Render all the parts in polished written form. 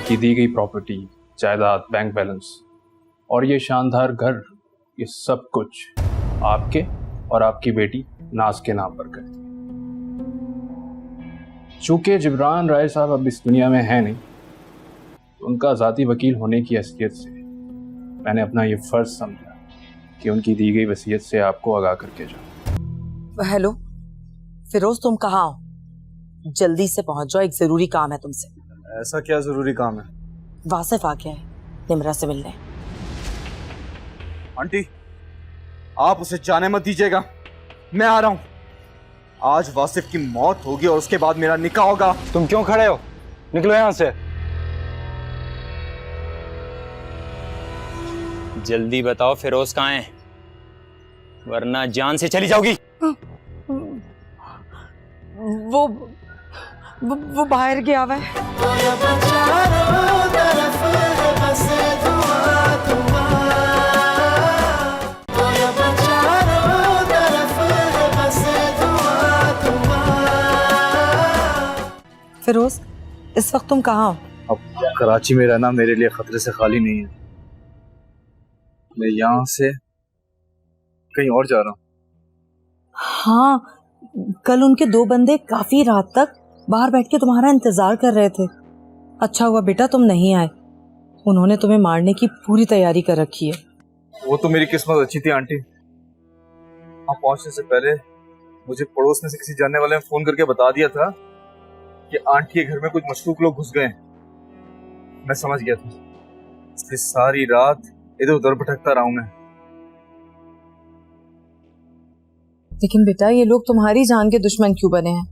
आपकी दी गई प्रॉपर्टी, जायदाद, बैंक बैलेंस और ये शानदार घर, ये सब कुछ आपके और आपकी बेटी नाज के नाम पर कर दिया। चूंकि जिब्रान राय साहब अब इस दुनिया में है नहीं, तो उनका ज़ाती वकील होने की हैसियत से मैंने अपना ये फ़र्ज समझा कि उनकी दी गई वसीयत से आपको आगाह करके जाऊं। हेलो फिरोज, तुम कहाँ हो? जल्दी से पहुंच जाओ, एक जरूरी काम है तुमसे। ऐसा क्या जरूरी काम है? वासिफ आ गया है निम्रा से मिलने। आंटी, आप उसे जाने मत दीजिएगा, मैं आ रहा हूं। आज वासिफ की मौत होगी और उसके बाद मेरा निकाह होगा। तुम क्यों खड़े हो? निकलो यहां से। जल्दी बताओ फिरोज कहाँ है, वरना जान से चली जाओगी। वो बाहर गया हुआ है। फिरोज, इस वक्त तुम कहाँ हो? अब कराची में रहना मेरे लिए खतरे से खाली नहीं है। मैं यहाँ से कहीं और जा रहा हूँ। हाँ, कल उनके 2 बंदे काफी रात तक बाहर बैठ के तुम्हारा इंतजार कर रहे थे। अच्छा हुआ बेटा तुम नहीं आए, उन्होंने तुम्हें मारने की पूरी तैयारी कर रखी है। वो तो मेरी किस्मत अच्छी थी आंटी। वहाँ पहुंचने से पहले मुझे पड़ोस में से किसी जानने वाले ने फोन करके बता दिया था कि आंटी के घर में कुछ मशकूक लोग घुस गए। मैं समझ गया था, इसलिए सारी रात इधर उधर भटकता रहा हूं मैं। लेकिन बेटा ये लोग तुम्हारी जान के दुश्मन क्यों बने हैं?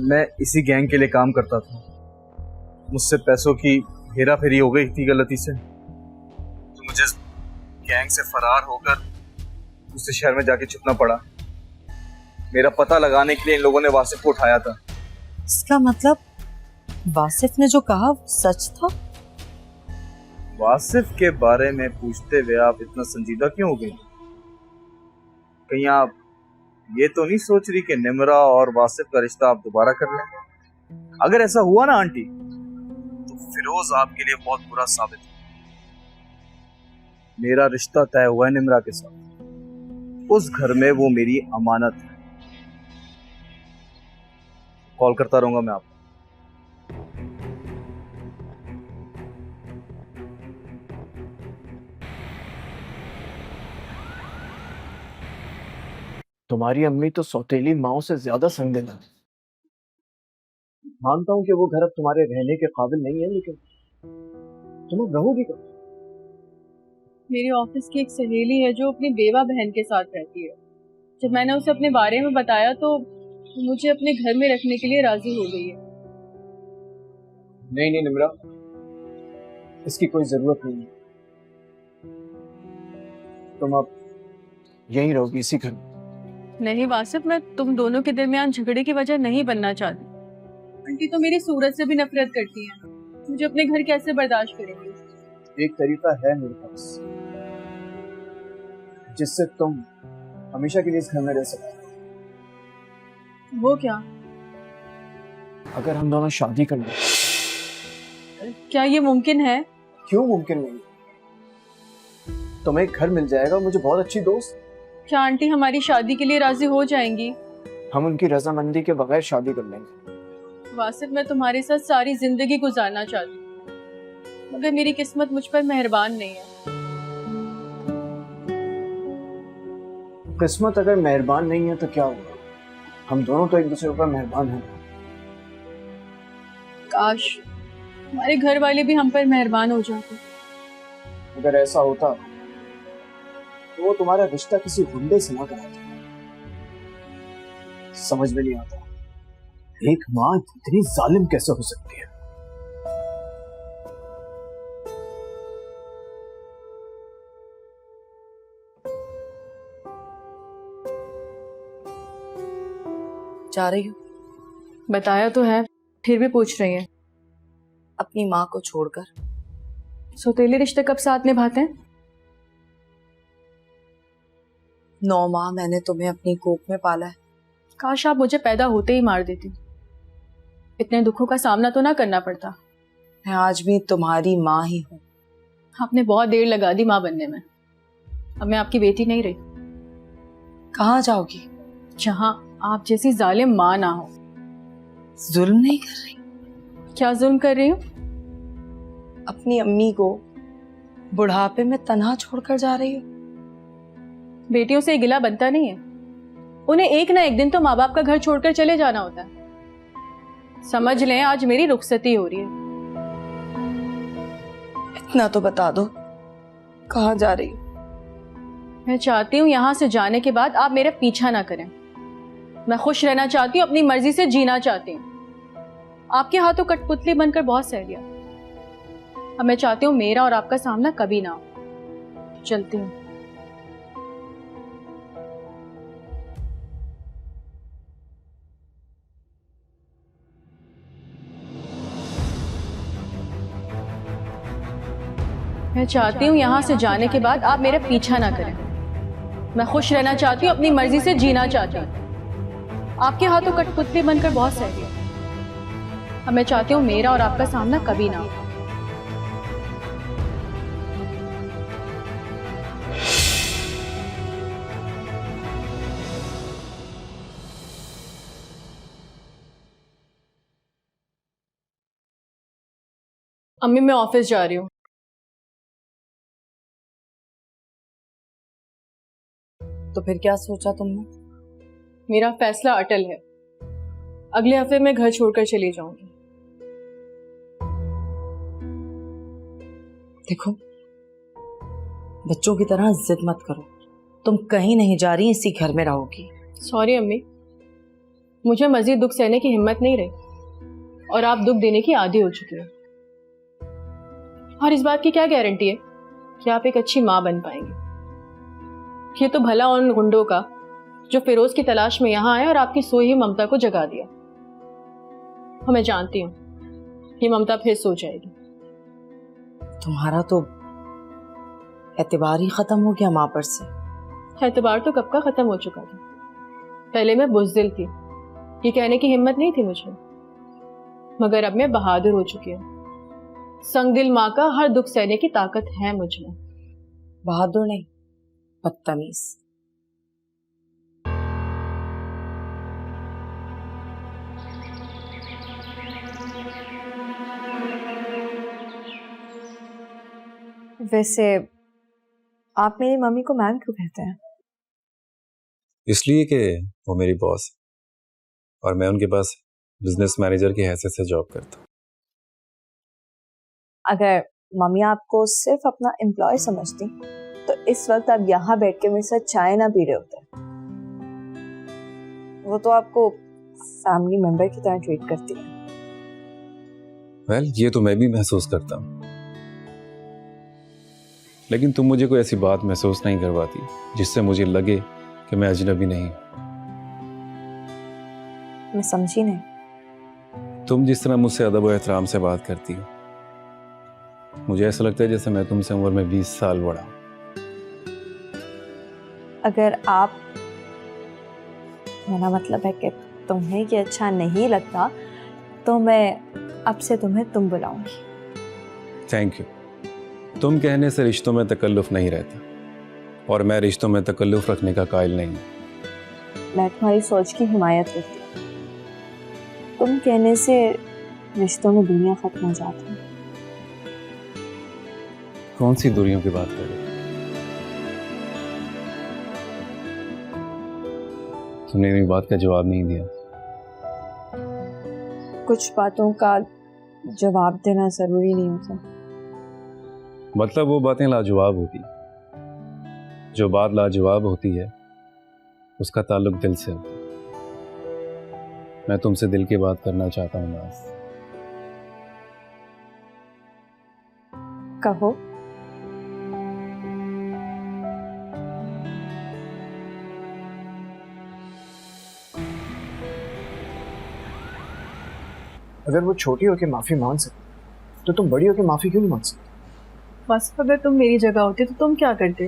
मैं इसी गैंग के लिए काम करता था। मुझसे पैसों की हेरा फेरी हो गई थी गलती से, तो मुझे गैंग से फरार होकर दूसरे शहर में जाके छुपना पड़ा। मेरा पता लगाने के लिए इन लोगों ने वासिफ को उठाया था। इसका मतलब वासिफ ने जो कहा वो सच था? वासिफ के बारे में पूछते हुए आप इतना संजीदा क्यों हो गई? कहीं आप ये तो नहीं सोच रही कि निम्रा और वासिफ का रिश्ता आप दोबारा कर लें? अगर ऐसा हुआ ना आंटी, तो फिरोज आपके लिए बहुत बुरा साबित है। मेरा रिश्ता तय हुआ है निम्रा के साथ। उस घर में वो मेरी अमानत है। कॉल करता रहूंगा मैं आपको। तुम्हारी अम्मी तो सौतेली माओ से ज्यादा संगीन है। मानता हूं कि वो घर अब तुम्हारे रहने के काबिल नहीं है, लेकिन तुम अब रहोगी कब? मेरी ऑफिस की एक सहेली है जो अपनी बेवा बहन के साथ रहती है। जब मैंने उसे अपने बारे में बताया तो मुझे अपने घर में रखने के लिए राजी हो गई है। नहीं नहीं निम्रा, इसकी कोई जरूरत नहीं है। तुम अब यहीं रहोगी इसी घर में। नहीं वासिफ, मैं तुम दोनों के दरमियान झगड़े की वजह नहीं बनना चाहती। आंटी तो मेरी सूरत से भी नफरत करती है, मुझे अपने घर कैसे बर्दाश्त करेंगी? एक तरीका है मेरे पास जिससे तुम हमेशा के लिए इस घर में रह सकते हो। वो क्या? अगर हम दोनों शादी कर लें। क्या ये मुमकिन है? क्यों मुमकिन नहीं? तुम्हें एक घर मिल जाएगा, मुझे बहुत अच्छी दोस्त। क्या आंटी हमारी शादी के लिए राजी हो जाएंगी? हम उनकी रजामंदी के बगैर शादी कर लेंगे। वासिफ, मैं तुम्हारे साथ सारी जिंदगी गुजारना चाहती हूँ, मगर मेरी किस्मत मुझ पर मेहरबान नहीं है। किस्मत अगर मेहरबान नहीं है तो क्या होगा? हम दोनों तो एक दूसरे पर मेहरबान हैं। काश हमारे घर वाले भी हम पर मेहरबान हो जाते। अगर ऐसा होता तो वो तुम्हारा रिश्ता किसी गुंडे से ना कराते। समझ में नहीं आता, एक माँ इतनी जालिम कैसे हो सकती है? जा रही हो? बताया तो है, फिर भी पूछ रही है। अपनी माँ को छोड़कर। सौतेले रिश्ते कब साथ निभाते हैं? 9 माह मैंने तुम्हें अपनी कोख में पाला है। काश आप मुझे पैदा होते ही मार देती, इतने दुखों का सामना तो ना करना पड़ता। मैं आज भी तुम्हारी माँ ही हूँ। आपने बहुत देर लगा दी माँ बनने में। अब मैं आपकी बेटी नहीं रही। कहाँ जाओगी? जहाँ आप जैसी जालिम माँ ना हो। जुल्म नहीं कर रही? क्या जुल्म कर रही हूँ? अपनी अम्मी को बुढ़ापे में तन्हा छोड़कर जा रही हो। बेटियों से गिला बनता नहीं है। उन्हें एक ना एक दिन तो माँ बाप का घर छोड़कर चले जाना होता है। समझ लें आज मेरी रुखसती हो रही है। इतना तो बता दो, कहाँ जा रही हो? मैं चाहती हूँ यहाँ से जाने के बाद आप मेरा पीछा ना करें। मैं खुश रहना चाहती हूँ, अपनी मर्जी से जीना चाहती हूँ। आपके हाथों कठपुतली बनकर बहुत सह लिया। अब मैं चाहती हूँ मेरा और आपका सामना कभी ना हो। चलती हूँ। मैं चाहती हूँ यहाँ से जाने के बाद आप मेरा पीछा ना करें। मैं खुश रहना चाहती हूँ, अपनी मर्जी से जीना चाहती हूँ। आपके हाथों कठपुतली बनकर बहुत सह लिया। अब मैं चाहती हूँ मेरा और आपका सामना कभी ना हो। अम्मी मैं ऑफिस जा रही हूँ। तो फिर क्या सोचा तुमने? मेरा फैसला अटल है। अगले हफ्ते मैं घर छोड़कर चली जाऊंगी। देखो, बच्चों की तरह जिद मत करो। तुम कहीं नहीं जा रही, इसी घर में रहोगी। सॉरी अम्मी, मुझे मजीद दुख सहने की हिम्मत नहीं रही और आप दुख देने की आदी हो चुकी हो। और इस बात की क्या गारंटी है कि आप एक अच्छी माँ बन पाएंगी? ये तो भला उन गुंडों का जो फिरोज की तलाश में यहाँ आए और आपकी सोई हुई ममता को जगा दिया। और मैं जानती हूँ ये ममता फिर सो जाएगी। तुम्हारा तो एतबार ही खत्म हो गया माँ पर से। एतबार तो कब का खत्म हो चुका था। पहले मैं बुज़दिल थी, ये कहने की हिम्मत नहीं थी मुझे, मगर अब मैं बहादुर हो चुकी हूँ। संगदिल माँ का हर दुख सहने की ताकत है मुझ में। बहादुर नहीं, बदतमीज। वैसे आप मेरी मम्मी को मैम क्यों कहते हैं? इसलिए कि वो मेरी बॉस है और मैं उनके पास बिजनेस मैनेजर की हैसियत से जॉब करता हूँ। अगर मम्मी आपको सिर्फ अपना एम्प्लॉय समझती तो इस वक्त आप यहाँ बैठ के मेरे साथ चाय ना पी रहे होते। वो तो आपको फैमिली मेंबर की तरह ट्रीट करती है। वेल, ये तो मैं भी महसूस करता हूँ, लेकिन तुम मुझे कोई ऐसी बात महसूस नहीं करवाती जिससे मुझे लगे कि मैं अजनबी नहीं। मैं समझी नहीं। तुम जिस तरह मुझसे अदब और एहतराम से बात करती हो, मुझे ऐसा लगता है जैसे मैं तुमसे उम्र में 20 साल बड़ा हूं। अगर आप, मेरा मतलब है कि तुम्हें ये अच्छा नहीं लगता तो मैं अब से तुम्हें तुम बुलाऊंगी। Thank you. तुम कहने से रिश्तों में तकल्लुफ नहीं रहता और मैं रिश्तों में तकल्लुफ रखने का कायल नहीं हूं। मैं तुम्हारी सोच की हिमायत करती हूँ। तुम कहने से रिश्तों में दुनिया खत्म हो जाती है। कौन सी दूरियों की बात कर रहे हो? तुमने मेरी बात का जवाब नहीं दिया। कुछ बातों का जवाब देना जरूरी नहीं होता। मतलब वो बातें लाजवाब होती, जो बात लाजवाब होती है उसका ताल्लुक दिल से होता है। मैं तुमसे दिल की बात करना चाहता हूँ नाज़। कहो। अगर वो छोटी होकर माफी मांग सकती तो तुम बड़ी होकर माफी क्यों नहीं मांग सकती? बस अगर तुम मेरी जगह होते तो तुम क्या करते?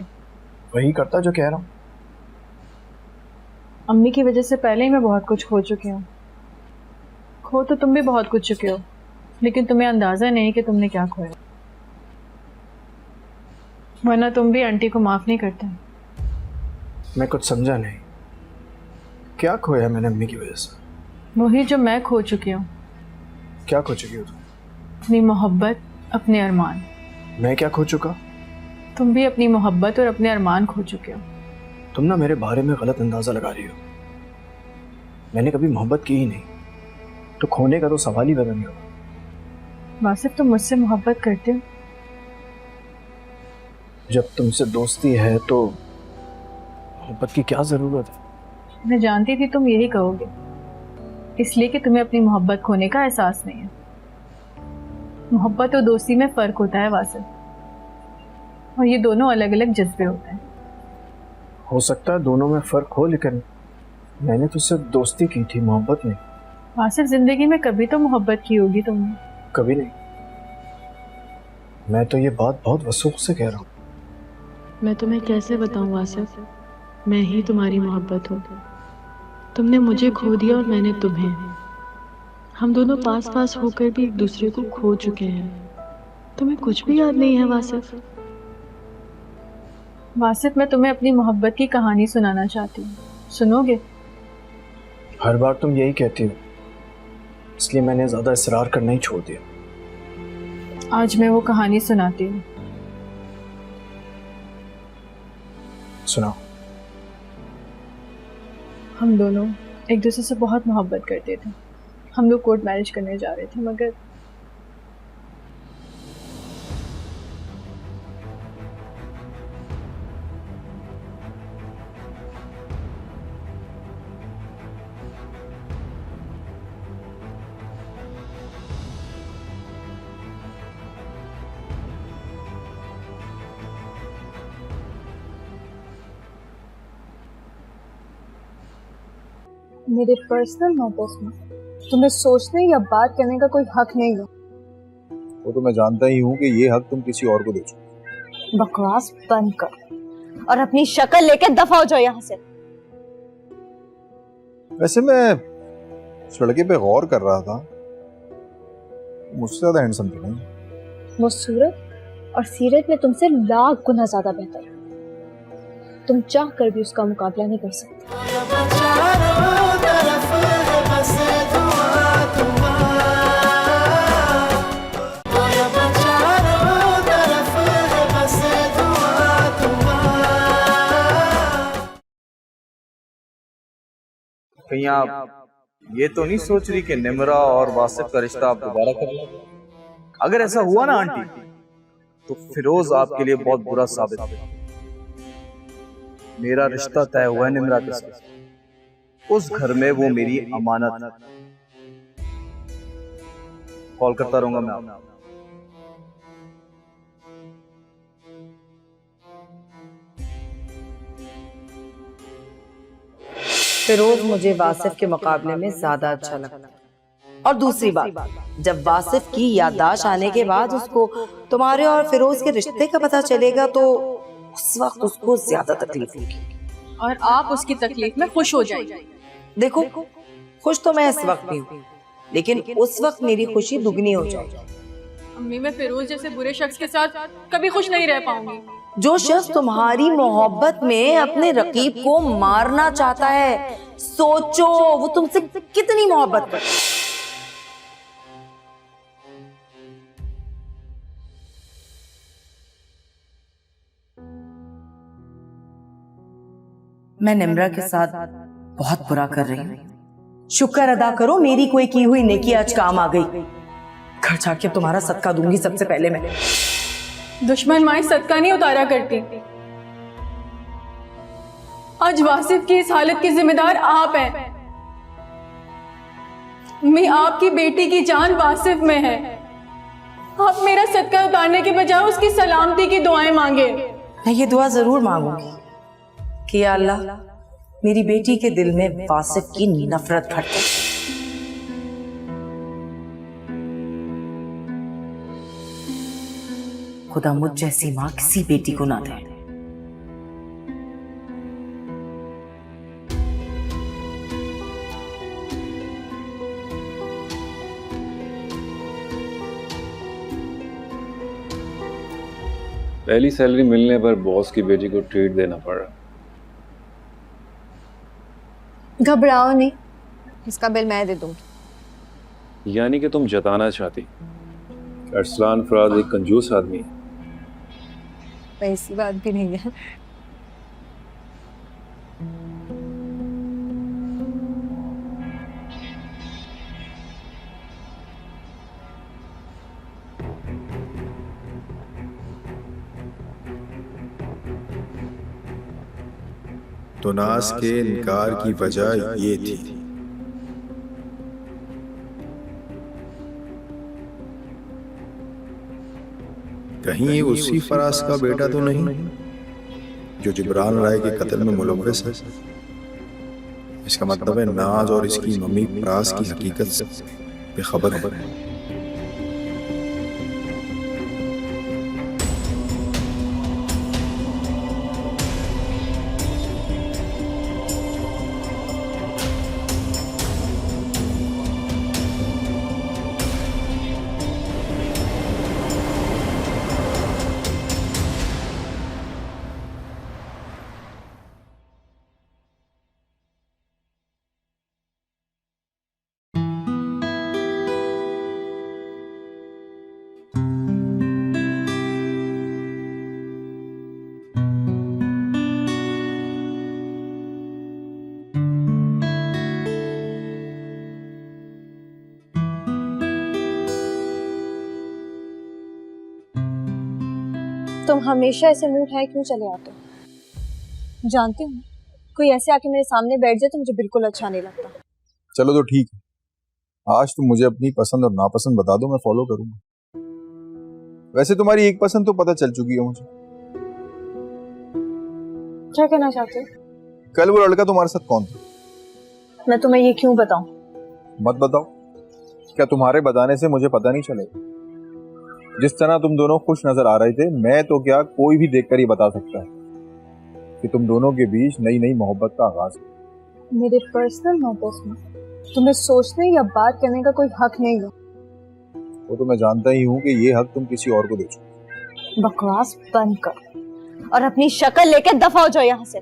वही करता जो कह रहा हूँ। अम्मी की वजह से पहले ही मैं बहुत कुछ खो चुकी हूँ। खो तो तुम भी बहुत कुछ चुके हो, लेकिन तुम्हें अंदाजा नहीं कि तुमने क्या खोया, वरना तुम भी आंटी को माफ नहीं करते। मैं कुछ समझा नहीं, क्या खोया मैंने अम्मी की वजह से? वही जो मैं खो चुकी हूँ, क्या खो चुकी हो तुम? अपनी मोहब्बत, अपने अरमान। मैं क्या खो चुका? तुम भी अपनी मोहब्बत और अपने अरमान खो चुके हो। तुम ना मेरे बारे में गलत अंदाजा लगा रही हो। मैंने कभी मोहब्बत की ही नहीं, तो खोने का तो सवाल ही पैदा नहीं होगा। वासिफ, तुम मुझसे मोहब्बत करते हो? जब तुमसे दोस्ती है तो मोहब्बत की क्या जरूरत है? मैं जानती थी तुम यही कहोगे, इसलिए कि तुम्हें अपनी मोहब्बत खोने का एहसास नहीं है। मोहब्बत और दोस्ती में फ़र्क होता है वासिफ, और ये दोनों अलग अलग जज्बे होते हैं। हो सकता है दोनों में फर्क हो, लेकिन मैंने तुझसे दोस्ती की थी, मोहब्बत नहीं। वासिफ, जिंदगी में कभी तो मोहब्बत की होगी तुमने। कभी नहीं। मैं तो ये बात बहुत वसूख से कह रहा हूँ। मैं तुम्हें कैसे बताऊं वासिफ, मैं ही तुम्हारी मोहब्बत हूँ। तुमने मुझे खो दिया और मैंने तुम्हें। हम दोनों पास पास होकर भी एक दूसरे को खो चुके हैं। तुम्हें कुछ भी याद नहीं है वासिफ? वासिफ, मैं तुम्हें अपनी मोहब्बत की कहानी सुनाना चाहती हूँ, सुनोगे? हर बार तुम यही कहती हो, इसलिए मैंने ज्यादा इसरार करना ही छोड़ दिया। आज मैं वो कहानी सुनाती हूँ। सुनाओ। हम दोनों एक दूसरे से बहुत मोहब्बत करते थे। हम लोग कोर्ट मैरिज करने जा रहे थे, मगर मेरे पर्सनल मैटर्स में तुम्हें सोचने या बात करने का कोई हक नहीं है। वो तो मैं जानता ही हूँ कि ये हक तुम किसी और को दे चुके। बकवास बंद कर और अपनी शक्ल लेके दफा हो जाओ यहाँ से। वैसे मैं उस लड़के पे गौर कर रहा था, मुझसे ज्यादा हैंडसम तो नहीं। वो सूरत और सीरत में तुमसे लाख गुना ज्यादा बेहतर है। तुम चाह कर भी उसका मुकाबला नहीं कर सकते। कहीं आप ये तो नहीं सोच रही कि निमरा और वासिफ का रिश्ता आप दोबारा कर लो? अगर ऐसा हुआ ना आंटी, तो फिरोज आपके लिए बहुत बुरा साबित होगा। मेरा रिश्ता तय हुआ है निमरा के साथ। उस घर में वो मेरी अमानत है। कॉल करता रहूंगा मैं आपको। फिरोज मुझे वासिफ के मुकाबले में ज्यादा अच्छा लगता है। और दूसरी बात, जब वासिफ की याददाश्त आने के बाद उसको तुम्हारे और फिरोज के रिश्ते का पता चलेगा तो उस वक्त उसको ज्यादा तकलीफ होगी और आप उसकी तकलीफ में खुश हो जाएंगे। देखो, खुश तो मैं इस वक्त भी हूँ, लेकिन उस वक्त मेरी खुशी दुगनी हो जाएगी। अम्मी, मैं फिरोज जैसे बुरे शख्स के साथ कभी खुश नहीं रह पाऊंगी। जो शख्स तुम्हारी मोहब्बत में अपने रकीब को मारना चाहता है, सोचो वो तुमसे कितनी मोहब्बत करता है। मैं निम्रा के साथ बहुत बुरा कर रही हूँ। शुक्र अदा करो मेरी कोई की हुई नेकी आज काम आ गई। घर जाके तुम्हारा सदका दूंगी सबसे पहले मैं। दुश्मन माए सदका नहीं उतारा करती। आज वासिफ की इस हालत की जिम्मेदार आप हैं। मैं आपकी बेटी की जान वासिफ में है। आप मेरा सदका उतारने के बजाय उसकी सलामती की दुआएं मांगे। मैं ये दुआ जरूर मांगूंगी कि या अल्लाह मेरी बेटी के दिल में वासिफ की नफरत भर दे। खुदा मुझ जैसी माँ किसी बेटी को ना दे। पहली सैलरी मिलने पर बॉस की बेटी को ट्रीट देना पड़ रहा। घबराओ नहीं, इसका बिल मैं दे दूंगी। यानी कि तुम जताना चाहती अरसलान फराज एक कंजूस आदमी है? ऐसी बात भी नहीं है। तो नाज के इनकार की वजह ये थी। कहीं उसी फराज का बेटा तो नहीं जो जिब्रान राय के कत्ल में मुलव्वस है? इसका मतलब है नाज और इसकी मम्मी फराज की हकीकत से बेखबर है। तुम हमेशा ऐसे मुंह उठाए क्यों चले आते हो? जानती हूँ कोई ऐसे आके मेरे सामने बैठ जाए तो मुझे बिल्कुल अच्छा नहीं लगता। चलो तो ठीक है, आज तुम मुझे अपनी पसंद और नापसंद बता दो, मैं फॉलो करूंगा। वैसे तुम्हारी एक पसंद तो पता चल चुकी है मुझे। क्या कहना चाहते हो? कल वो लड़का तुम्हारे साथ कौन था? मैं तुम्हें ये क्यों बताऊं? मत बताओ। क्या तुम्हारे बताने से मुझे पता नहीं चलेगा? जिस तरह तुम दोनों खुश नजर आ रहे थे, मैं तो क्या कोई भी देखकर ही बता सकता है कि तुम दोनों के बीच नई नई मोहब्बत का आगाज है। मेरे पर्सनल मैटर्स में तुम्हें सोचने या बात करने का कोई हक नहीं है। वो तो मैं जानता ही हूँ कि ये हक तुम किसी और को दे चुके। बकवास बंद कर और अपनी शक्ल लेके दफा हो जाओ यहाँ से।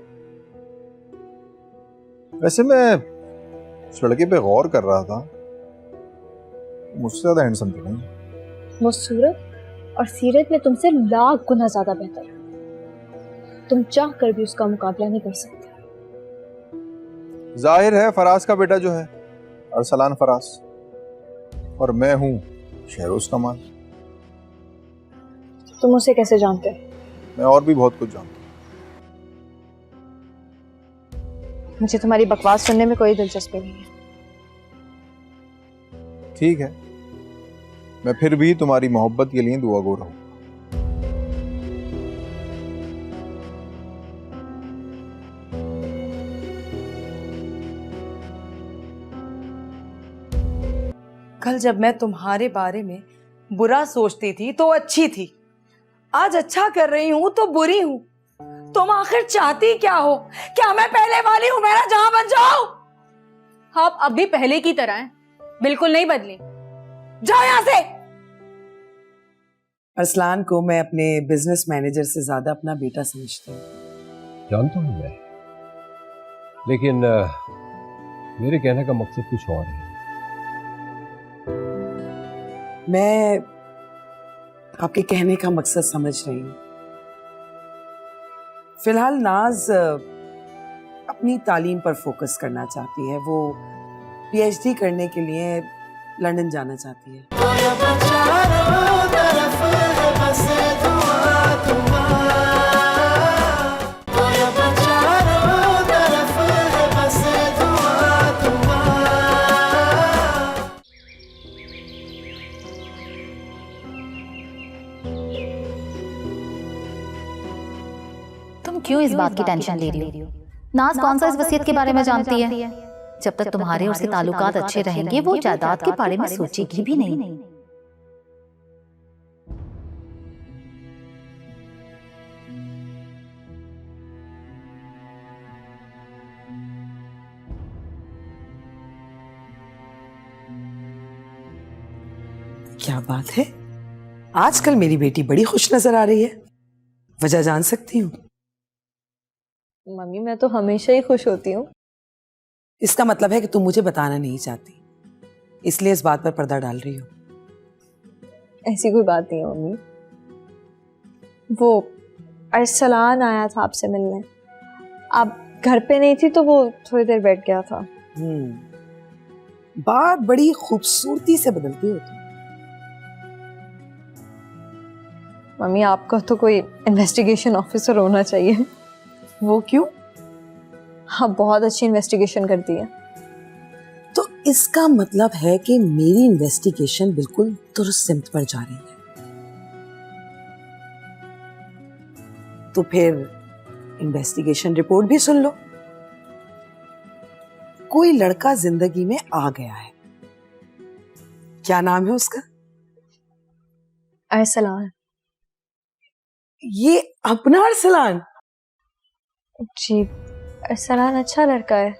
वैसे मैं उस लड़के पे गौर कर रहा था, मुझसे ज्यादा हैंडसम तो नहीं। वो सूरत और सीरत में तुमसे लाख गुना ज्यादा बेहतर है। तुम चाह कर भी उसका मुकाबला नहीं कर सकते। जाहिर है फराज का बेटा जो है अरसलान फराज, और मैं हूं शहरोज कमाल। तुम उसे कैसे जानते हो? मैं और भी बहुत कुछ जानता हूं। मुझे तुम्हारी बकवास सुनने में कोई दिलचस्पी नहीं है। ठीक है, मैं फिर भी तुम्हारी मोहब्बत के लिए दुआ गो रहूं। कल जब मैं तुम्हारे बारे में बुरा सोचती थी तो अच्छी थी, आज अच्छा कर रही हूं तो बुरी हूं। तुम आखिर चाहती क्या हो? क्या मैं पहले वाली हूं, मेरा जहां बन जाओ? आप अब भी पहले की तरह हैं, बिल्कुल नहीं बदली। जाओ यहां से। अरसलान को मैं अपने बिजनेस मैनेजर से ज्यादा अपना बेटा समझती हूँ। जानता हूँ मैं, लेकिन मेरे कहने का मकसद कुछ और है। मैं आपके कहने का मकसद समझ रही हूँ। फिलहाल नाज अपनी तालीम पर फोकस करना चाहती है। वो पीएचडी करने के लिए लंदन जाना चाहती है। तुम क्यों इस बात की टेंशन ले रही हो? नाज कौन सा इस वसीयत के बारे में जानती है? जब तक तुम्हारे और उसके ताल्लुकात अच्छे रहेंगे वो जायदाद के बारे में सोचेगी भी नहीं। क्या बात है, आजकल मेरी बेटी बड़ी खुश नजर आ रही है। वजह जान सकती हूँ? मम्मी मैं तो हमेशा ही खुश होती हूँ। इसका मतलब है कि तुम मुझे बताना नहीं चाहती, इसलिए इस बात पर पर्दा डाल रही हो। ऐसी कोई बात नहीं है मम्मी। वो अरसलान आया था आपसे मिलने, आप घर पे नहीं थी तो वो थोड़ी देर बैठ गया था। बात बड़ी खूबसूरती से बदलती हो तुम। मम्मी आपका तो कोई इन्वेस्टिगेशन ऑफिसर होना चाहिए। वो क्यों? आप बहुत अच्छी इन्वेस्टिगेशन करती है। तो इसका मतलब है कि मेरी इन्वेस्टिगेशन बिल्कुल दुरुस्त सिमत पर जा रही है। तो फिर इन्वेस्टिगेशन रिपोर्ट भी सुन लो। कोई लड़का जिंदगी में आ गया है। क्या नाम है उसका? अरसलान। ये अपना अरसलान? जी, अरसलान अच्छा लड़का है।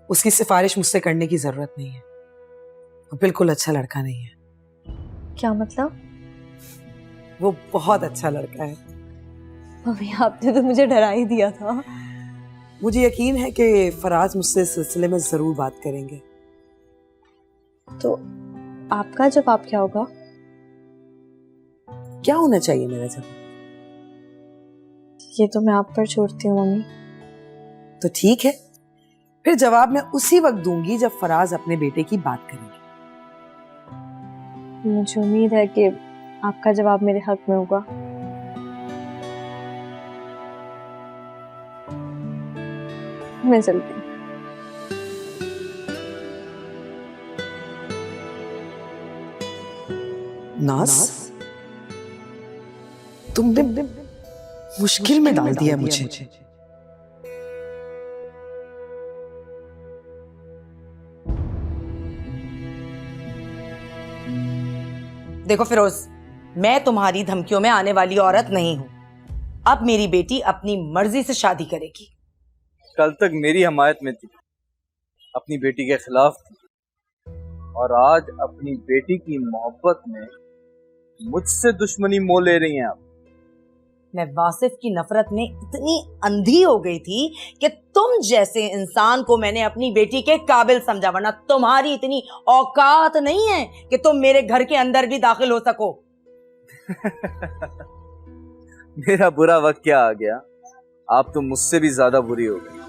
उसकी सिफारिश मुझसे करने की जरूरत नहीं है, वो बिल्कुल अच्छा लड़का नहीं है। क्या मतलब? वो बहुत अच्छा लड़का है। मम्मी आपने तो मुझे डरा ही दिया था। मुझे यकीन है कि फराज मुझसे इस सिलसिले में जरूर बात करेंगे। तो आपका जवाब क्या होगा? क्या होना चाहिए मेरा जवाब? ये तो मैं आप पर छोड़ती हूँ मम्मी। तो ठीक है, फिर जवाब मैं उसी वक्त दूंगी जब फराज अपने बेटे की बात करेंगे। मुझे उम्मीद है कि आपका जवाब मेरे हक में होगा। मैं चलती हूँ। नास, तुमने मुश्किल में डाल दिया मुझे। देखो फिरोज, मैं तुम्हारी धमकियों में आने वाली औरत नहीं हूं। अब मेरी बेटी अपनी मर्जी से शादी करेगी। कल तक मेरी हमायत में थी, अपनी बेटी के खिलाफ थी, और आज अपनी बेटी की मोहब्बत में मुझसे दुश्मनी मोल ले रही हैं आप। मैं वासिफ की नफरत में इतनी अंधी हो गई थी कि तुम जैसे इंसान को मैंने अपनी बेटी के काबिल समझा, वरना तुम्हारी इतनी औकात नहीं है कि तुम मेरे घर के अंदर भी दाखिल हो सको। मेरा बुरा वक्त क्या आ गया, आप तो मुझसे भी ज्यादा बुरी हो गई।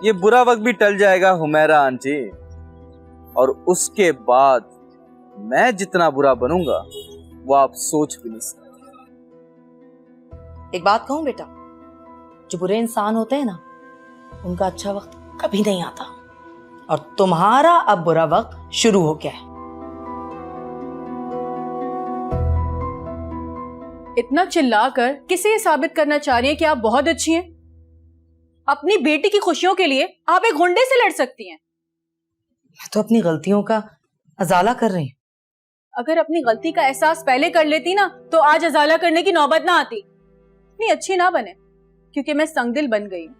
ये बुरा वक्त भी टल जाएगा हुमैरा आंटी, और उसके बाद मैं जितना बुरा बनूंगा वो आप सोच भी नहीं सकते। एक बात कहूं बेटा, जो बुरे इंसान होते हैं ना, उनका अच्छा वक्त कभी नहीं आता, और तुम्हारा अब बुरा वक्त शुरू हो गया है। इतना चिल्लाकर किसे ये साबित करना चाह रही हैं कि आप बहुत अच्छी हैं? अपनी बेटी की खुशियों के लिए आप एक गुंडे से लड़ सकती हैं। मैं तो अपनी गलतियों का अजाला कर रही हूं। अगर अपनी गलती का एहसास पहले कर लेती ना, तो आज अजाला करने की नौबत ना आती। इतनी अच्छी ना बने क्योंकि मैं संगदिल बन गई हूं।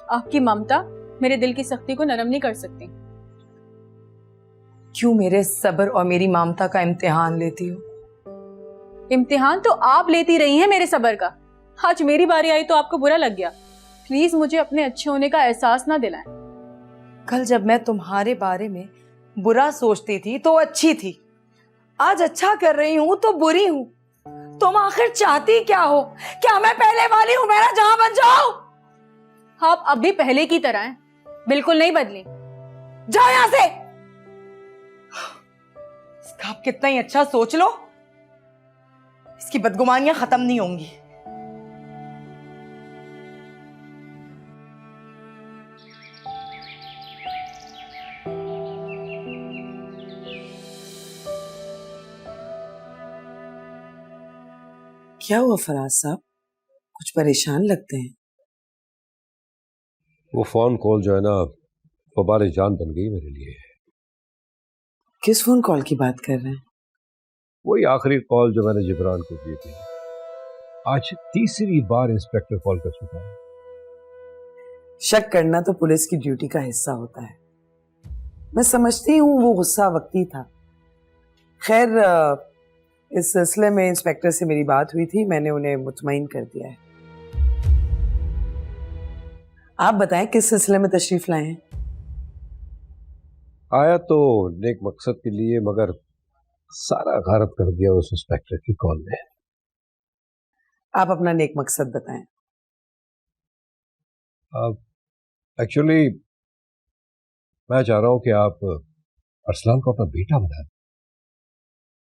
आपकी ममता मेरे दिल की सख्ती को नरम नहीं कर सकती। क्यों मेरे सब्र और मेरी ममता का इम्तिहान लेती हो? इम्तिहान तो आप लेती रही हैं मेरे सब्र का। आज मेरी बारी आई तो आपको बुरा लग गया। प्लीज मुझे अपने अच्छे होने का एहसास ना दिलाएं। कल जब मैं तुम्हारे बारे में बुरा सोचती थी तो अच्छी थी, आज अच्छा कर रही हूं तो बुरी हूं। तुम आखिर चाहती क्या हो? क्या मैं पहले वाली हूं मेरा जहां बन जाओ? आप अब भी पहले की तरह हैं, बिल्कुल नहीं बदली। जाओ यहां से। इसका आप कितना ही अच्छा सोच लो, इसकी बदगुमानियां खत्म नहीं होंगी। क्या हुआ फराज साहब, कुछ परेशान लगते हैं? वो फोन कॉल जो है ना, वबाल जान बन गई मेरे लिए। किस फोन कॉल की बात कर रहे हैं? वही आखिरी कॉल जो मैंने जिब्रान को की थी। आज तीसरी बार इंस्पेक्टर कॉल कर चुका है। शक करना तो पुलिस की ड्यूटी का हिस्सा होता है। मैं समझती हूँ वो गुस्सा वक्ती था। खैर, इस सिलसिले में इंस्पेक्टर से मेरी बात हुई थी, मैंने उन्हें मुतमईन कर दिया है। आप बताएं किस सिलसिले में तशरीफ लाए हैं? आया तो नेक मकसद के लिए, मगर सारा गारत कर दिया उस इंस्पेक्टर की कॉल ने। आप अपना नेक मकसद बताएं। एक्चुअली मैं चाह रहा हूं कि आप अरसलान को अपना बेटा बना दें।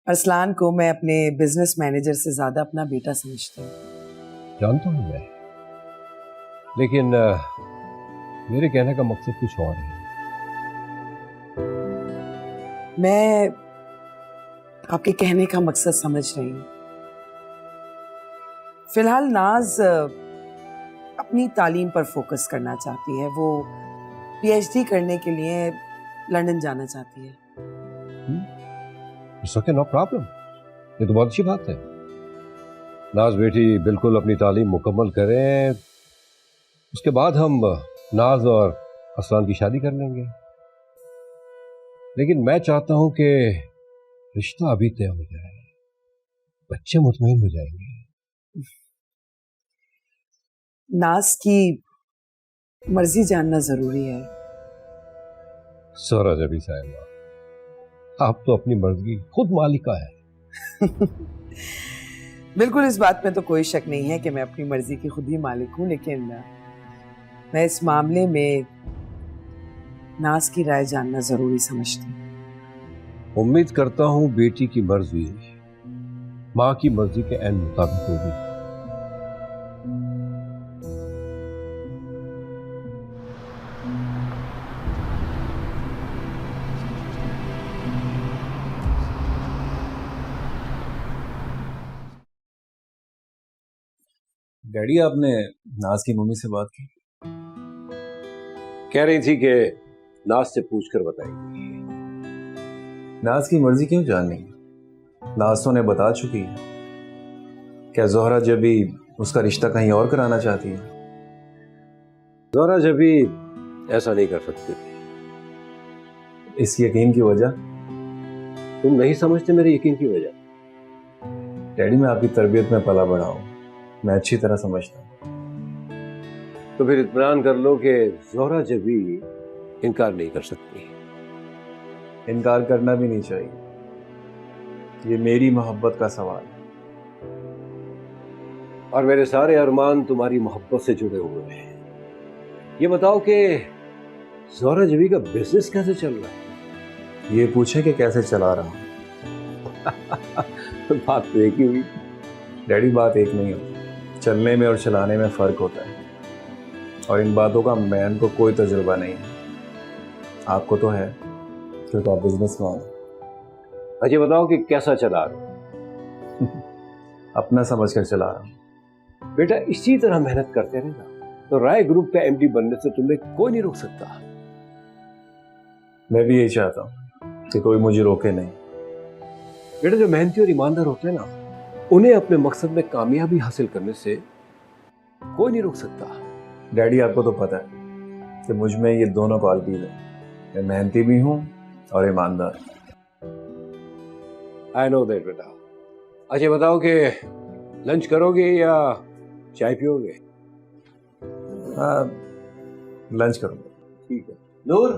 अरसलान को मैं अपने बिजनेस मैनेजर से ज्यादा अपना बेटा समझती हूँ। जानता हूं मैं, लेकिन मेरे कहने का मकसद कुछ और है। मैं आपके कहने का मकसद समझ रही हूँ। फिलहाल नाज अपनी तालीम पर फोकस करना चाहती है। वो पीएचडी करने के लिए लंदन जाना चाहती है। It's okay, no problem. ये तो बहुत अच्छी बात है। नाज बेटी बिल्कुल अपनी तालीम मुकम्मल करें, उसके बाद हम नाज और अरसलान की शादी कर लेंगे। लेकिन मैं चाहता हूं कि रिश्ता अभी तय हो जाए, बच्चे मुतमईन हो जाएंगे। नाज की मर्जी जानना जरूरी है। जोहरा जबी साहिबा, आप तो अपनी मर्जी की खुद मालिका है। बिल्कुल, इस बात में तो कोई शक नहीं है कि मैं अपनी मर्जी की खुद ही मालिक हूं, लेकिन मैं इस मामले में नाज की राय जानना जरूरी समझती हूँ। उम्मीद करता हूं बेटी की मर्जी माँ की मर्जी के ऐन मुताबिक होगी। डैडी, आपने नाज की मम्मी से बात की? कह रही थी कि नाज से पूछकर बताएंगी। नाज की मर्जी क्यों जाननी है? नाज तो उन्हें बता चुकी है। क्या जोहरा जबी उसका रिश्ता कहीं और कराना चाहती है? जोहरा जबी ऐसा नहीं कर सकती। इस यकीन की वजह? तुम नहीं समझते मेरे यकीन की वजह। डैडी, मैं आपकी तरबियत में पला बड़ा हूं, मैं अच्छी तरह समझता हूं। तो फिर इत्मीनान कर लो कि जोहरा जबी इनकार नहीं कर सकती। इनकार करना भी नहीं चाहिए, ये मेरी मोहब्बत का सवाल है। और मेरे सारे अरमान तुम्हारी मोहब्बत से जुड़े हुए हैं। ये बताओ कि जोहरा जबी का बिजनेस कैसे चल रहा है? ये पूछे कि कैसे चला रहा हूं। बात तो एक ही हुई। डैडी, बात एक नहीं होती, चलने में और चलाने में फर्क होता है, और इन बातों का मैन को कोई तजुर्बा नहीं है। आपको तो है, क्योंकि आप बिजनेसमैन हो। अच्छा बताओ कि कैसा चला रहा हूं? अपना समझ कर चला रहा हूं। बेटा, इसी तरह मेहनत करते रहना तो राय ग्रुप का एमडी बनने से तुम्हें कोई नहीं रोक सकता। मैं भी यही चाहता हूं कि कोई मुझे रोके नहीं। बेटा, जो मेहनती और ईमानदार होते हैं ना, उन्हें अपने मकसद में कामयाबी हासिल करने से कोई नहीं रोक सकता। डैडी, आपको तो पता है कि मुझ में ये दोनों क्वालिटीज हैं। मैं मेहनती भी हूं और ईमानदार। आई नो दैट बेटा। अच्छा बताओ कि लंच करोगे या चाय पियोगे? लंच करूंगा। ठीक है। नूर।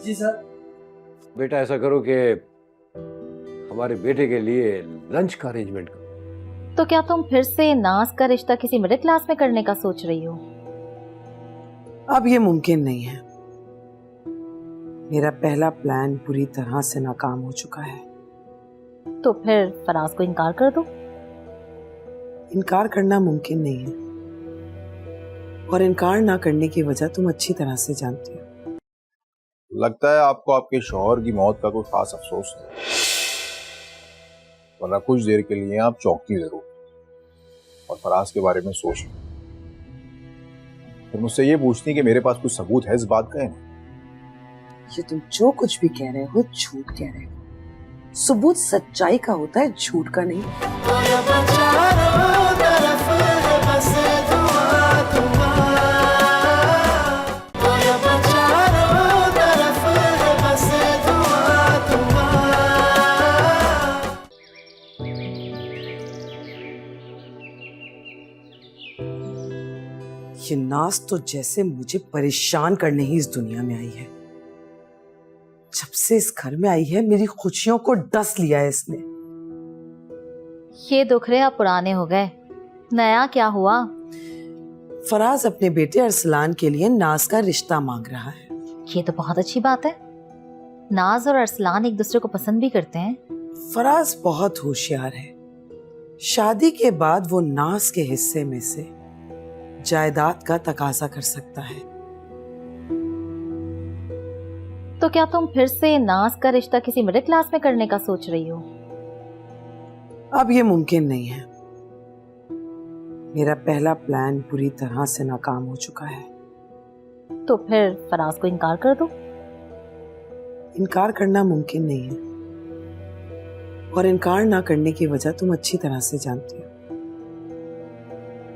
जी सर। बेटा, ऐसा करो कि हमारे बेटे के लिए लंच का अरेंजमेंट करो। तो क्या तुम फिर से नाज का रिश्ता किसी मिडिल क्लास में करने का सोच रही हो? अब ये मुमकिन नहीं है। मेरा पहला प्लान पूरी तरह से नाकाम हो चुका है। तो फिर फराज को इनकार कर दो। इनकार करना मुमकिन नहीं है, और इनकार ना करने की वजह तुम अच्छी तरह से जानती हो। लगता है आपको आपके शौहर की मौत का कोई खास अफसोस है, वरना कुछ देर के लिए आप चौंकती जरूर और फराज के बारे में सोच लो। फिर मुझसे ये पूछती कि मेरे पास कुछ सबूत है इस बात का? ये तुम जो कुछ भी कह रहे हो झूठ कह रहे हो। सबूत सच्चाई का होता है, झूठ का नहीं। कि नाज तो जैसे मुझे परेशान करने ही इस दुनिया में आई है। जब से इस घर में आई है मेरी खुशियों को डस लिया है इसने। ये दुखड़े अब पुराने हो गए, नया क्या हुआ? फराज अपने बेटे अरसलान के लिए नाज का रिश्ता मांग रहा है। ये तो बहुत अच्छी बात है। नाज और अरसलान एक दूसरे को पसंद भी करते हैं। फराज बहुत होशियार है। शादी के बाद वो नाज के हिस्से में से जायदाद का तकाजा कर सकता है। तो क्या तुम फिर से नाज का रिश्ता किसी मिडिल क्लास में करने का सोच रही हो? अब ये मुमकिन नहीं है। मेरा पहला प्लान पूरी तरह से नाकाम हो चुका है। तो फिर फराज को इनकार कर दो। इनकार करना मुमकिन नहीं है, और इनकार ना करने की वजह तुम अच्छी तरह से जानती हो।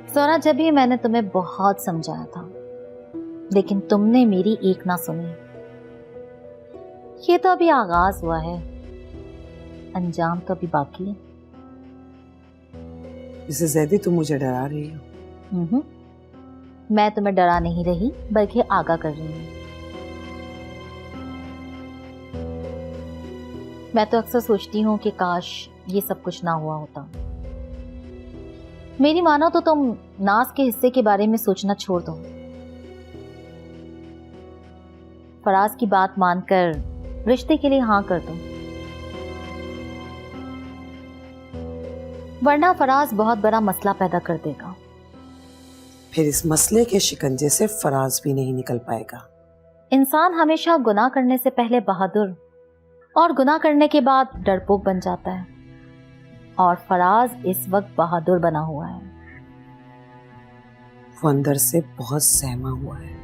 सोना, जब भी मैंने तुम्हें बहुत समझाया था, लेकिन तुमने मेरी एक ना सुनी। ये तो अभी आगाज हुआ है, अंजाम तो अभी बाकी है। इससे ज्यादा तुम मुझे डरा रही हो। मैं तुम्हें डरा नहीं रही, बल्कि आगाह कर रही हूँ। मैं तो अक्सर सोचती हूँ कि काश ये सब कुछ ना हुआ होता। मेरी मानो तो तुम नाज के हिस्से के बारे में सोचना छोड़ दो। फराज की बात मानकर रिश्ते के लिए हाँ कर दो, वरना फराज बहुत बड़ा मसला पैदा कर देगा। फिर इस मसले के शिकंजे से फराज भी नहीं निकल पाएगा। इंसान हमेशा गुनाह करने से पहले बहादुर और गुनाह करने के बाद डरपोक बन जाता है, और फराज इस वक्त बहादुर बना हुआ है। वो अंदर से बहुत सहमा हुआ है।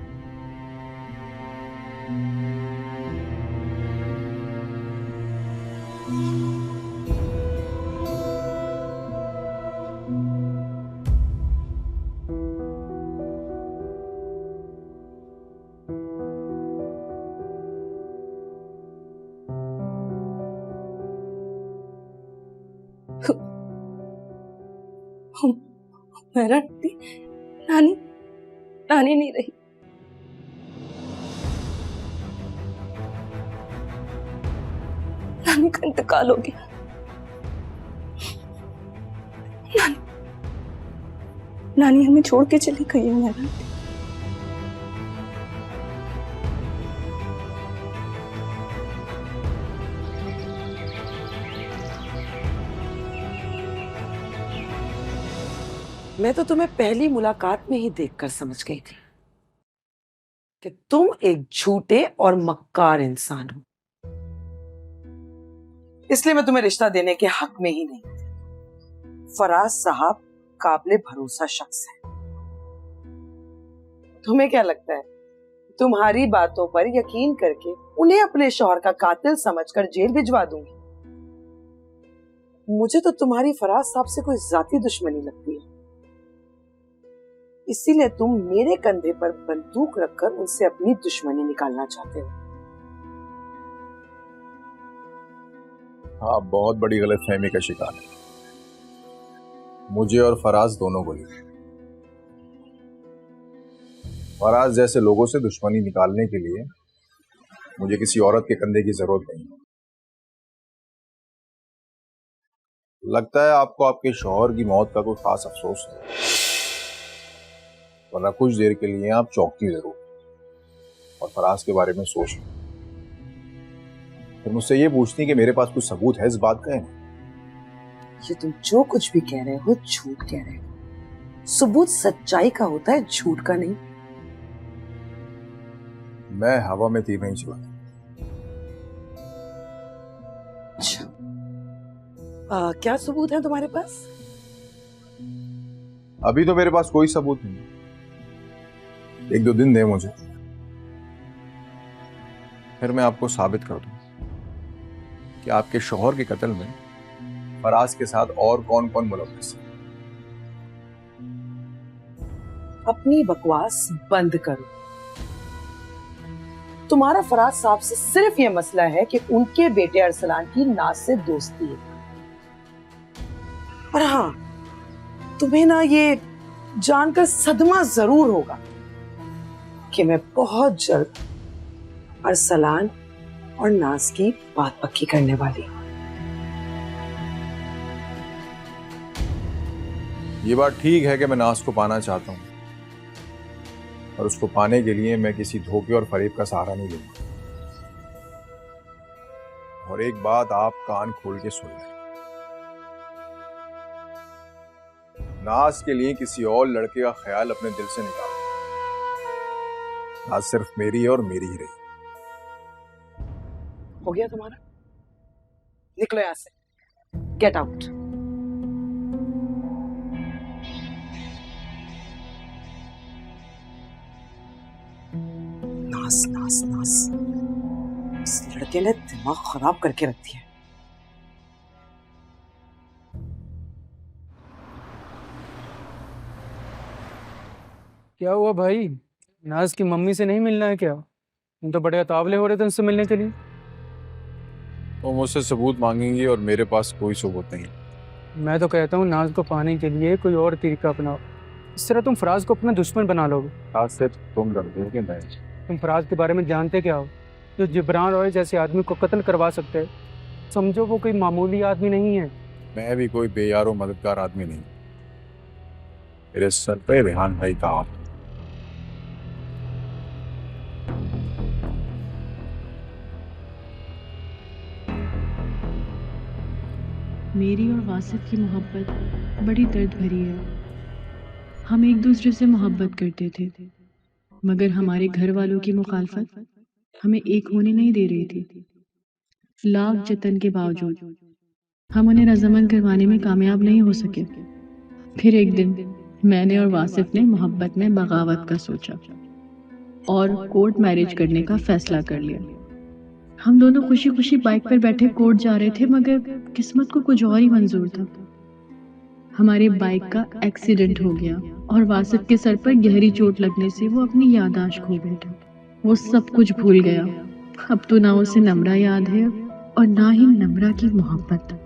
मेरा नानी नानी नहीं रही। नानी का इंतकाल हो गया। नानी हमें छोड़ के चली गई है। मेरा मैं तो तुम्हें पहली मुलाकात में ही देखकर समझ गई थी कि तुम एक झूठे और मक्कार इंसान हो। इसलिए मैं तुम्हें रिश्ता देने के हक में ही नहीं थी। फराज साहब काबिले भरोसा शख्स है। तुम्हें क्या लगता है तुम्हारी बातों पर यकीन करके उन्हें अपने शौहर का कातिल समझकर जेल भिजवा दूंगी? मुझे तो तुम्हारी फराज साहब से कोई जाती दुश्मनी लगती है। इसीलिए तुम मेरे कंधे पर बंदूक रखकर उनसे अपनी दुश्मनी निकालना चाहते हो। हाँ, बहुत बड़ी गलतफहमी का शिकार है। मुझे और फराज दोनों को ही। फराज जैसे लोगों से दुश्मनी निकालने के लिए मुझे किसी औरत के कंधे की जरूरत नहीं। लगता है आपको आपके शौहर की मौत का कोई खास अफसोस है, वरना कुछ देर के लिए आप चौंकती जरूर और फराज के बारे में सोच लो। फिर मुझसे ये पूछती कि मेरे पास कुछ सबूत है इस बात का? ये तुम जो कुछ भी कह रहे हो झूठ कह रहे हो। सबूत सच्चाई का होता है, झूठ का नहीं। मैं हवा में तीर नहीं चलाता। अच्छा, क्या सबूत है तुम्हारे पास? अभी तो मेरे पास कोई सबूत नहीं। एक दो दिन दे मुझे, फिर मैं आपको साबित कर दूं कि आपके शौहर के कत्ल में फराज के साथ और कौन कौन मुलव्वस है। अपनी बकवास बंद करो। तुम्हारा फराज साहब से सिर्फ ये मसला है कि उनके बेटे अरसलान की नाज से दोस्ती है। और हाँ, तुम्हें ना ये जानकर सदमा जरूर होगा कि मैं बहुत जल्द अरसलान और नाज की बात पक्की करने वाली हूँ। ये बात ठीक है कि मैं नाज को पाना चाहता हूँ, और उसको पाने के लिए मैं किसी धोखे और फरेब का सहारा नहीं लूंगा। और एक बात आप कान खोल के सुन लें, नाज के लिए किसी और लड़के का ख्याल अपने दिल से निकाल दो। नाज सिर्फ मेरी है और मेरी ही रही। हो गया तुम्हारा? निकलो यहां से, गेट आउट। नाज नाज नाज, इस लड़के ने दिमाग खराब करके रख दिया। क्या हुआ भाई, नाज की मम्मी से नहीं मिलना है क्या? तुम तो बड़े अतावले हो रहे थे उनसे मिलने के लिए। वो मुझसे सबूत मांगेंगी और मेरे पास कोई सबूत नहीं। मैं तो कहता हूँ नाज को पाने के लिए कोई और तरीका अपनाओ, इस तरह तुम फराज को अपना दुश्मन बना लोगे। आज से तुम डरते हो कि मैं? तुम फराज के बारे में जानते क्या हो, जो जिब्रान रॉय जैसे आदमी को कत्ल करवा सकते हैं? समझो वो कोई मामूली आदमी नहीं है। मैं भी कोई बेयारो मददगार आदमी नहीं। मेरे सर पे रेहान भाई का हाथ। मेरी और वासिफ की मोहब्बत बड़ी दर्द भरी है। हम एक दूसरे से मोहब्बत करते थे, मगर हमारे घर वालों की मुखालफत हमें एक होने नहीं दे रही थी। लाख जतन के बावजूद हम उन्हें रजामंद करवाने में कामयाब नहीं हो सके। फिर एक दिन मैंने और वासिफ ने मोहब्बत में बगावत का सोचा और कोर्ट मैरिज करने का फैसला कर लिया। हम दोनों खुशी खुशी बाइक पर बैठे कोर्ट जा रहे थे, मगर किस्मत को कुछ और ही मंजूर था। हमारी बाइक का एक्सीडेंट हो गया और वासिफ के सर पर गहरी चोट लगने से वो अपनी याददाश्त खो बैठा। वो सब कुछ भूल गया। अब तो ना उसे नम्रा याद है और ना ही नम्रा की मोहब्बत।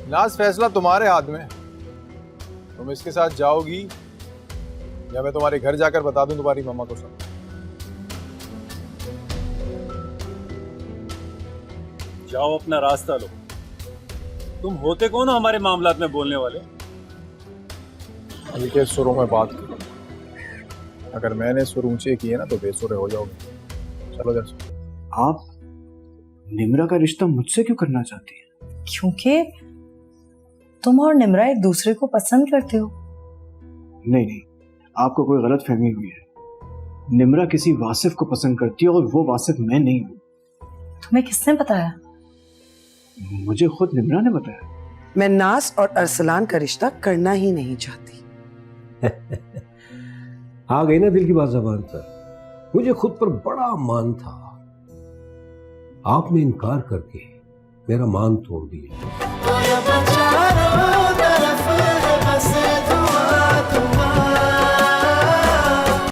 नाज, फैसला तुम्हारे हाथ में। तुम इसके साथ जाओगी या मैं तुम्हारे घर जाकर बता दूं तुम्हारी मम्मा को सब? जाओ अपना रास्ता लो। तुम होते कौन हो हमारे मामलात में बोलने वाले? हल्के सुरों में बात करो। अगर मैंने सुर ऊंचे किए ना तो बेसुरे हो जाओगे। चलो जरा। आप निम्रा का रिश्ता मुझसे क्यों करना चाहती हैं? क्योंकि तुम और निम्रा एक दूसरे को पसंद करते हो। नहीं नहीं, आपको कोई गलत फहमी हुई है। निम्रा किसी वासिफ को पसंद करती है और वो वासिफ मैं नहीं हूँ। तुम्हें किसने बताया? मुझे खुद निम्रा ने बताया। मैं नाज और अरसलान का रिश्ता करना ही नहीं चाहती। आ गई ना दिल की बात ज़बान पर। मुझे खुद पर बड़ा मान था, आपने इनकार करके मेरा मान तोड़ दिया।